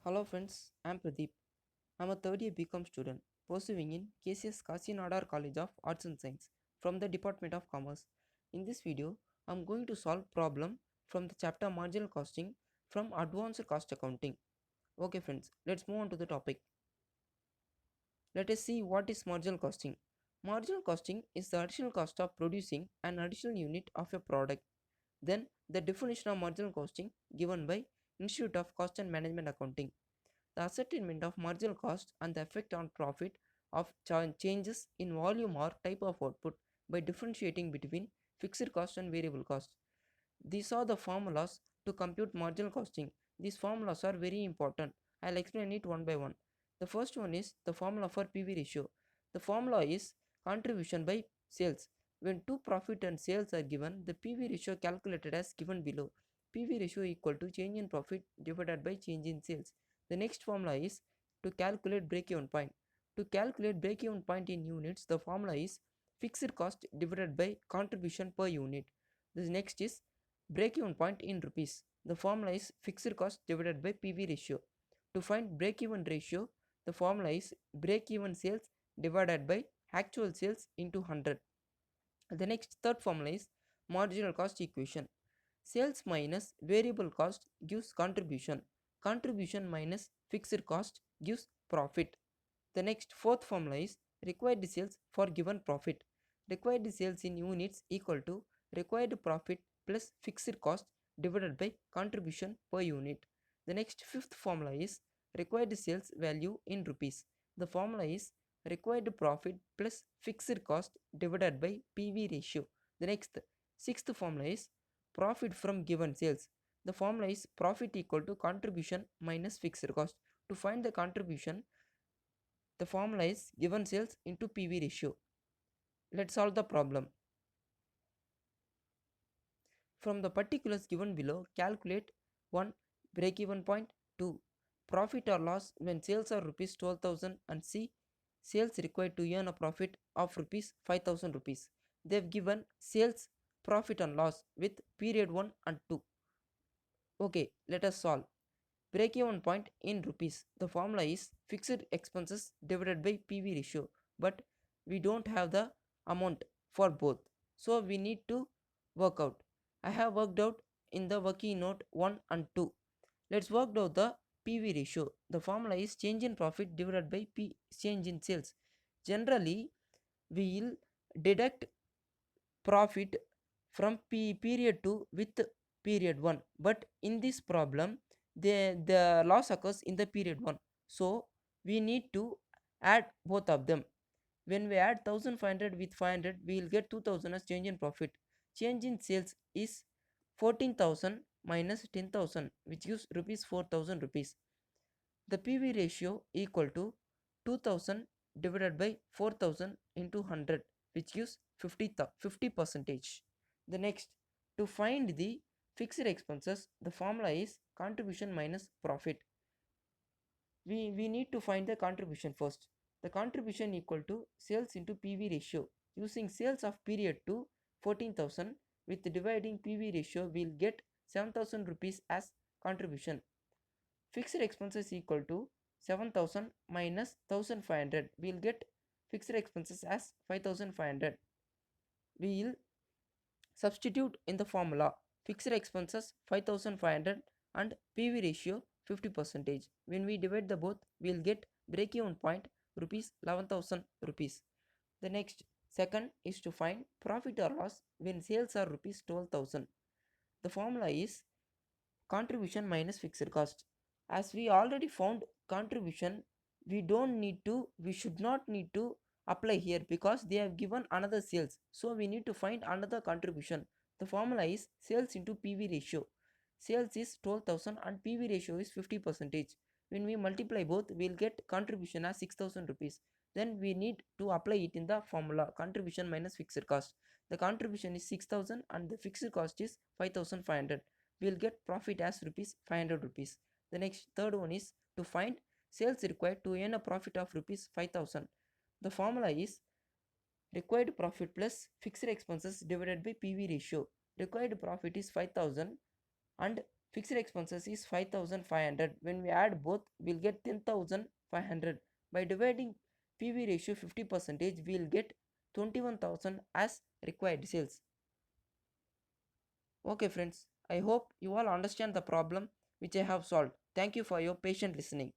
Hello friends, I am Pradeep. I am a third year BCom student pursuing in KCS Kasi Nadar College of Arts and Science from the Department of Commerce. In this video, I am going to solve problem from the chapter marginal costing from advanced cost accounting. Okay friends, let's move on to the topic. Let us see what is marginal costing. Marginal costing is the additional cost of producing an additional unit of a product. Then the definition of marginal costing given by Institute of Cost and Management Accounting. The ascertainment of marginal cost and the effect on profit of changes in volume or type of output by differentiating between fixed cost and variable cost. These are the formulas to compute marginal costing. These formulas are very important. I'll explain it one by one. The first one is the formula for PV ratio. The formula is contribution by sales. When two profit and sales are given, the PV ratio calculated as given below. PV ratio equal to change in profit divided by change in sales. The next formula is to calculate break-even point. To calculate break-even point in units, the formula is fixed cost divided by contribution per unit. The next is break-even point in rupees. The formula is fixed cost divided by PV ratio. To find break-even ratio, the formula is break-even sales divided by actual sales into 100. The next third formula is marginal cost equation. Sales minus variable cost gives contribution. Contribution minus fixed cost gives profit. The next fourth formula is required sales for given profit. Required sales in units equal to required profit plus fixed cost divided by contribution per unit. The next fifth formula is required sales value in rupees. The formula is required profit plus fixed cost divided by PV ratio. The next sixth formula is profit from given sales. The formula is profit equal to contribution minus fixed cost. To find the contribution, the formula is given sales into PV ratio. Let's solve the problem. From the particulars given below, calculate 1. Break-even point, 2. Profit or loss when sales are rupees 12,000, and C. Sales required to earn a profit of rupees 5,000 rupees. They have given sales, profit and loss with period 1 and 2. Okay, let us solve. Break-even point in rupees. The formula is fixed expenses divided by PV ratio, but we don't have the amount for both, so we need to work out. I have worked out in the working note 1 and 2. Let's work out the PV ratio. The formula is change in profit divided by change in sales. Generally, we will deduct profit from period 2 with period 1, but in this problem the loss occurs in the period 1, so we need to add both of them. When we add 1500 with 500, we will get 2000 as change in profit. Change in sales is 14,000 minus 10,000, which gives rupees 4,000 rupees. The PV ratio equal to 2000 divided by 4000 into 100, which gives 50 percentage. The next, to find the fixed expenses, the formula is contribution minus profit. We need to find the contribution first. The contribution equal to sales into PV ratio. Using sales of period to 14,000 with dividing PV ratio, we'll get 7,000 rupees as contribution. Fixed expenses equal to 7,000 minus 1,500. We'll get fixed expenses as 5,500. We'll substitute in the formula fixed expenses 5,500 and PV ratio 50 percentage. When we divide the both, we'll get break-even point rupees 11,000 rupees. The next second is to find profit or loss when sales are rupees 12,000. The formula is contribution minus fixed cost. As we already found contribution, we should not need to apply here because they have given another sales, so we need to find another contribution. The formula is sales into PV ratio. Sales is 12,000 and PV ratio is 50 percentage. When we multiply both, we will get contribution as 6,000 rupees. Then we need to apply it in the formula contribution minus fixed cost. The contribution is 6,000 and the fixed cost is 5,500. We will get profit as rupees 500 rupees. The next third one is to find sales required to earn a profit of rupees 5,000. The formula is required profit plus fixed expenses divided by PV ratio. Required profit is 5,000 and Fixed expenses is 5500. When we add both, we'll get 10,500. By dividing PV ratio 50%, we'll get 21,000 as required sales. Okay friends, I hope you all understand the problem which I have solved. Thank you for your patient listening.